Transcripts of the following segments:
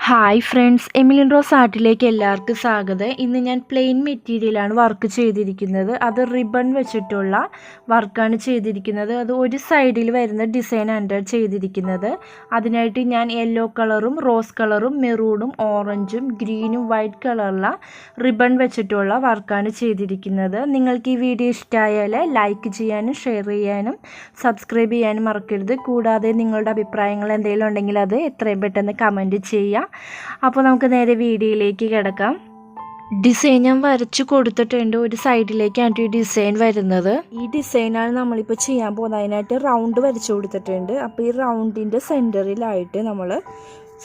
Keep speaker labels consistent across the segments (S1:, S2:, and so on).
S1: Hi friends, Emilin rose ആർട്ടിലേക്ക് എല്ലാവർക്കും സ്വാഗതം. ഇന്ന് ഞാൻ പ്ലെയിൻ മെറ്റീരിയലാണ് വർക്ക് ചെയ്തിരിക്കുന്നത്. അത് റിബൺ വെച്ചിട്ടുള്ള വർക്കാണ് ചെയ്തിരിക്കുന്നത്. അത് ഒരു സൈഡിൽ വരുന്ന ഡിസൈനാണ് ചെയ്തിരിക്കുന്നത്. അതിനായിട്ട് ഞാൻ യെല്ലോ കളറും റോസ് കളറും മെറൂണും ഓറഞ്ചും ഗ്രീനും വൈറ്റ് കളറുള്ള റിബൺ വെച്ചിട്ടുള്ള വർക്കാണ് ചെയ്തിരിക്കുന്നത്. നിങ്ങൾക്ക് ഈ വീഡിയോ ഇഷ്ടമായാൽ ലൈക്ക് ചെയ്യാനും ഷെയർ ചെയ്യാനും സബ്സ്ക്രൈബ് ചെയ്യാനും മറക്കരുത്. കൂടാതെ നിങ്ങളുടെ അഭിപ്രായങ്ങൾ എന്തെങ്കിലും ഉണ്ടെങ്കിൽ അത് എത്രയും പെട്ടെന്ന് കമൻറ്റ് ചെയ്യുക. അപ്പോൾ നമുക്ക് നേരെ വീഡിയോയിലേക്ക് കിടക്കാം. ഡിസൈൻ ഞാൻ വരച്ചു കൊടുത്തിട്ടുണ്ട്. ഒരു സൈഡിലേക്കാണ് ഈ ഡിസൈൻ വരുന്നത്. ഈ ഡിസൈനാണ് നമ്മളിപ്പോൾ ചെയ്യാൻ പോകുന്നത്. അതിനായിട്ട് റൗണ്ട് വരച്ചു കൊടുത്തിട്ടുണ്ട്. അപ്പോൾ ഈ റൗണ്ടിൻ്റെ സെൻറ്ററിലായിട്ട് നമ്മൾ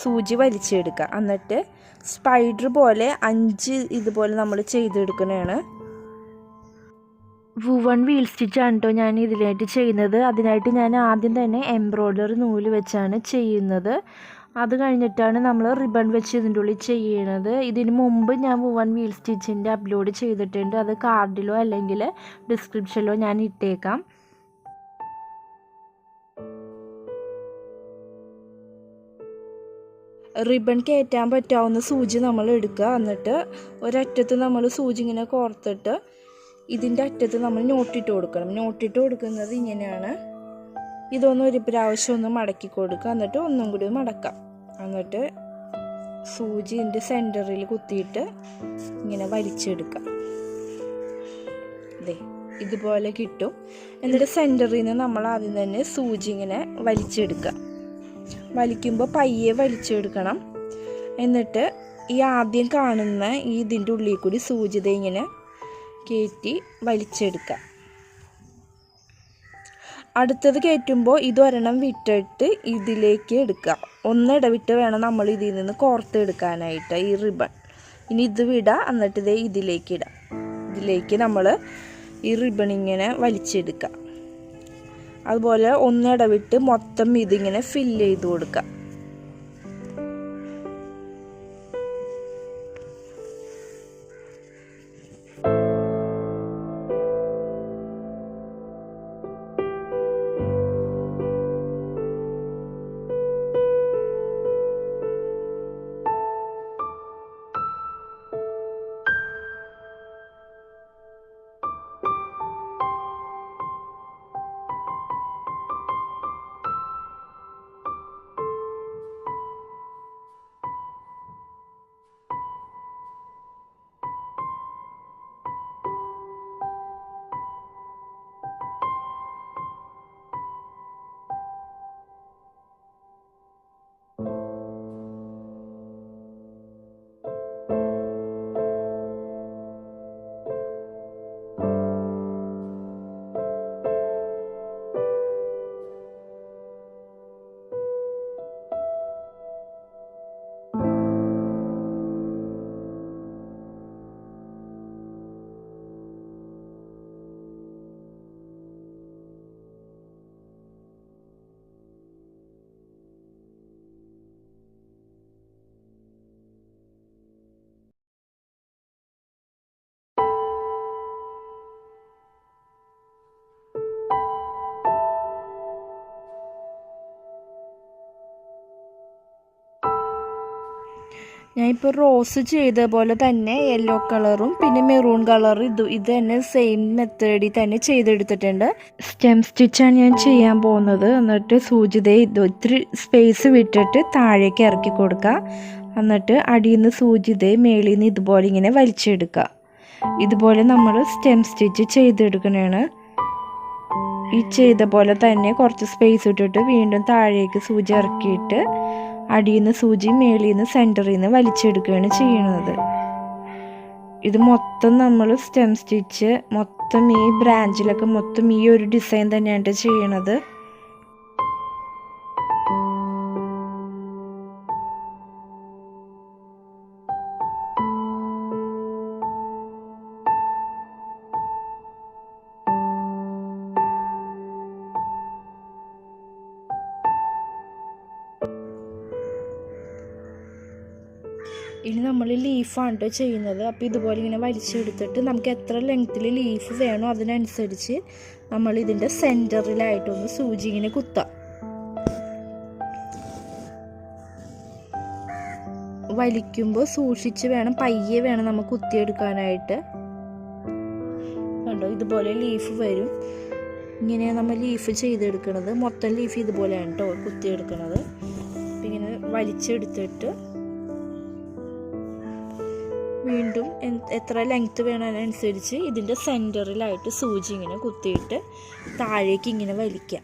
S1: സൂചി വലിച്ചെടുക്കുക. എന്നിട്ട് സ്പൈഡർ പോലെ 5 ഇതുപോലെ നമ്മൾ ചെയ്തെടുക്കണതാണ്. വുവൺ വീൽ സ്റ്റിച്ചാണ് കേട്ടോ ഞാൻ ഇതിലായിട്ട് ചെയ്യുന്നത്. അതിനായിട്ട് ഞാൻ ആദ്യം തന്നെ എംബ്രോയ്ഡറി നൂല് വെച്ചാണ് ചെയ്യുന്നത്. അത് കഴിഞ്ഞിട്ടാണ് നമ്മൾ റിബൺ വെച്ച് ഇതിൻ്റെ ഉള്ളിൽ ചെയ്യണത്. ഇതിന് മുമ്പ് ഞാൻ വുവൺ വീൽ സ്റ്റിച്ചിൻ്റെ അപ്ലോഡ് ചെയ്തിട്ടുണ്ട്. അത് കാർഡിലോ അല്ലെങ്കിൽ ഡിസ്ക്രിപ്ഷനിലോ ഞാൻ ഇട്ടേക്കാം. റിബൺ കയറ്റാൻ പറ്റാവുന്ന സൂചി നമ്മൾ എടുക്കുക. എന്നിട്ട് ഒരറ്റത്ത് നമ്മൾ സൂചി ഇങ്ങനെ കോർത്തിട്ട് ഇതിൻ്റെ അറ്റത്ത് നമ്മൾ നോട്ടിട്ട് കൊടുക്കണം. നോട്ടിട്ട് കൊടുക്കുന്നത് ഇങ്ങനെയാണ്. ഇതൊന്നും ഒരു പ്രാവശ്യം ഒന്ന് മടക്കി കൊടുക്കുക. എന്നിട്ട് ഒന്നും കൂടി മടക്കാം. എന്നിട്ട് സൂചി ഇതിൻ്റെ സെൻറ്ററിൽ കുത്തിയിട്ട് ഇങ്ങനെ വലിച്ചെടുക്കാം. അതെ, ഇതുപോലെ കിട്ടും. എന്നിട്ട് സെൻറ്ററിൽ നിന്ന് നമ്മൾ ആദ്യം തന്നെ സൂചി ഇങ്ങനെ വലിച്ചെടുക്കുക. വലിക്കുമ്പോൾ പയ്യെ വലിച്ചെടുക്കണം. എന്നിട്ട് ഈ ആദ്യം കാണുന്ന ഈ ഇതിൻ്റെ ഉള്ളിൽ കൂടി സൂചി ഇങ്ങനെ കയറ്റി വലിച്ചെടുക്കുക. അടുത്തത് കയറ്റുമ്പോൾ ഇതൊരെണ്ണം വിട്ടിട്ട് ഇതിലേക്ക് എടുക്കുക. ഒന്നിടവിട്ട് വേണം നമ്മൾ ഇതിൽ നിന്ന് കോർത്തെടുക്കാനായിട്ട് ഈ റിബൺ. ഇനി ഇത് വിടുക. എന്നിട്ട് ഇതേ ഇതിലേക്ക് ഇടാം. ഇതിലേക്ക് നമ്മൾ ഈ റിബൺ ഇങ്ങനെ വലിച്ചെടുക്കുക. അതുപോലെ ഒന്നിടവിട്ട് മൊത്തം ഇതിങ്ങനെ ഫില്ല് ചെയ്ത് കൊടുക്കുക. ഞാനിപ്പോൾ റോസ് ചെയ്ത പോലെ തന്നെ യെല്ലോ കളറും പിന്നെ മെറൂൺ കളറും ഇത് തന്നെ സെയിം മെത്തേഡിൽ തന്നെ ചെയ്തെടുത്തിട്ടുണ്ട്. സ്റ്റെം സ്റ്റിച്ചാണ് ഞാൻ ചെയ്യാൻ പോകുന്നത്. എന്നിട്ട് സൂചി ഇത്തിരി സ്പേസ് വിട്ടിട്ട് താഴേക്ക് ഇറക്കി കൊടുക്കുക. എന്നിട്ട് അടിയിൽ നിന്ന് സൂചി മേളിൽ നിന്ന് ഇതുപോലെ ഇങ്ങനെ വലിച്ചെടുക്കുക. ഇതുപോലെ നമ്മൾ സ്റ്റെം സ്റ്റിച്ച് ചെയ്തെടുക്കണതാണ്. ഈ ചെയ്ത പോലെ തന്നെ കുറച്ച് സ്പേസ് ഇട്ടിട്ട് വീണ്ടും താഴേക്ക് സൂചി ഇറക്കിയിട്ട് അടിയിൽ നിന്ന് സൂചി മേളിൽ നിന്ന് സെൻറ്ററിൽ നിന്ന് വലിച്ചെടുക്കുകയാണ് ചെയ്യുന്നത്. ഇത് മൊത്തം നമ്മൾ സ്റ്റെം സ്റ്റിച്ച് മൊത്തം ഈ ബ്രാഞ്ചിലൊക്കെ മൊത്തം ഈ ഒരു ഡിസൈൻ തന്നെയാണ് ചെയ്യണത്. ഇനി നമ്മൾ ലീഫാണ് ചെയ്യുന്നത്. അപ്പോൾ ഇതുപോലെ ഇങ്ങനെ വലിച്ചെടുത്തിട്ട് നമുക്ക് എത്ര ലെങ്ത്തിൽ ലീഫ് വേണോ അതിനനുസരിച്ച് നമ്മൾ ഇതിൻ്റെ സെൻറ്ററിലായിട്ടൊന്ന് സൂചി ഇങ്ങനെ കുത്താം. വലിക്കുമ്പോൾ സൂക്ഷിച്ച് വേണം, പയ്യെ വേണം നമ്മൾ കുത്തിയെടുക്കാനായിട്ട്. കണ്ടോ, ഇതുപോലെ ലീഫ് വരും. ഇങ്ങനെയാണ് നമ്മൾ ലീഫ് ചെയ്തെടുക്കുന്നത്. മൊത്തം ലീഫ് ഇതുപോലെയാണ് കേട്ടോ കുത്തിയെടുക്കുന്നത്. അപ്പം ഇങ്ങനെ വലിച്ചെടുത്തിട്ട് വീണ്ടും എത്ര ലെങ്ത്ത് വേണമനുസരിച്ച് ഇതിൻ്റെ സെൻറ്ററിലായിട്ട് സൂചി ഇങ്ങനെ കുത്തിയിട്ട് താഴേക്ക് ഇങ്ങനെ വലിക്കാം.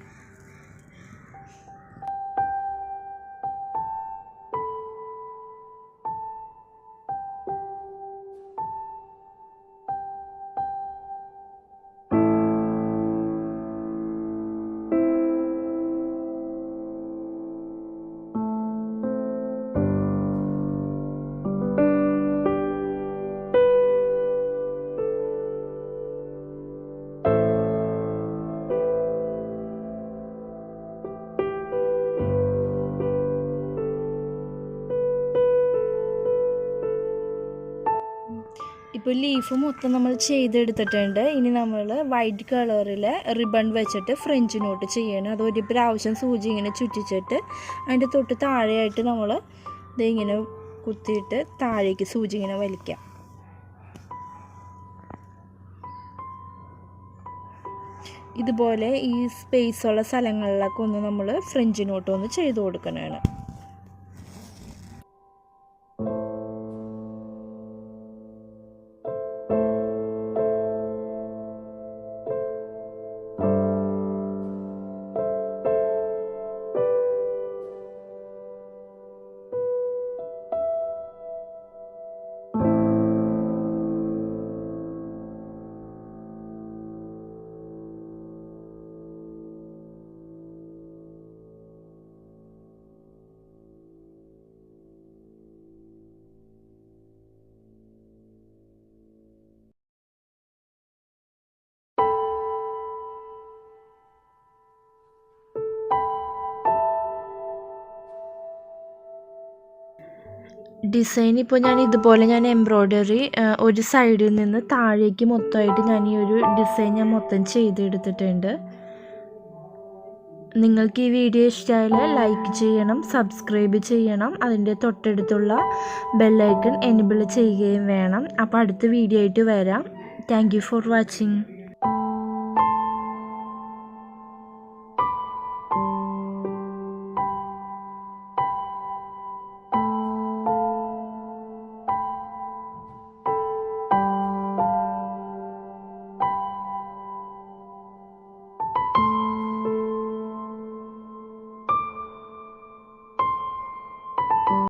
S1: ഇപ്പോൾ ലീഫ് മൊത്തം നമ്മൾ ചെയ്തെടുത്തിട്ടുണ്ട്. ഇനി നമ്മൾ വൈറ്റ് കളറിൽ റിബൺ വെച്ചിട്ട് ഫ്രഞ്ച് നോട്ട് ചെയ്യണം. അത് ഒരു പ്രാവശ്യം സൂചി ഇങ്ങനെ ചുറ്റിച്ചിട്ട് അതിൻ്റെ തൊട്ട് താഴെയായിട്ട് നമ്മൾ ഇതിങ്ങനെ കുത്തിയിട്ട് താഴേക്ക് സൂചി ഇങ്ങനെ വലിക്കാം. ഇതുപോലെ ഈ സ്പേസുള്ള സ്ഥലങ്ങളിലൊക്കെ ഒന്ന് നമ്മൾ ഫ്രഞ്ച് നോട്ട് ഒന്ന് ചെയ്ത് കൊടുക്കണതാണ്. ഡിസൈൻ ഇപ്പോൾ ഞാൻ ഇതുപോലെ എംബ്രോയ്ഡറി ഒരു സൈഡിൽ നിന്ന് താഴേക്ക് മൊത്തമായിട്ട് ഞാൻ ഈ ഒരു ഡിസൈൻ ഞാൻ മൊത്തം ചെയ്തെടുത്തിട്ടുണ്ട്. നിങ്ങൾക്ക് ഈ വീഡിയോ ഇഷ്ടമായാൽ ലൈക്ക് ചെയ്യണം, സബ്സ്ക്രൈബ് ചെയ്യണം, അതിൻ്റെ തൊട്ടടുത്തുള്ള ബെല്ലൈക്കൺ എനേബിൾ ചെയ്യുകയും വേണം. അപ്പോൾ അടുത്ത വീഡിയോ ആയിട്ട് വരാം. Thank you for watching.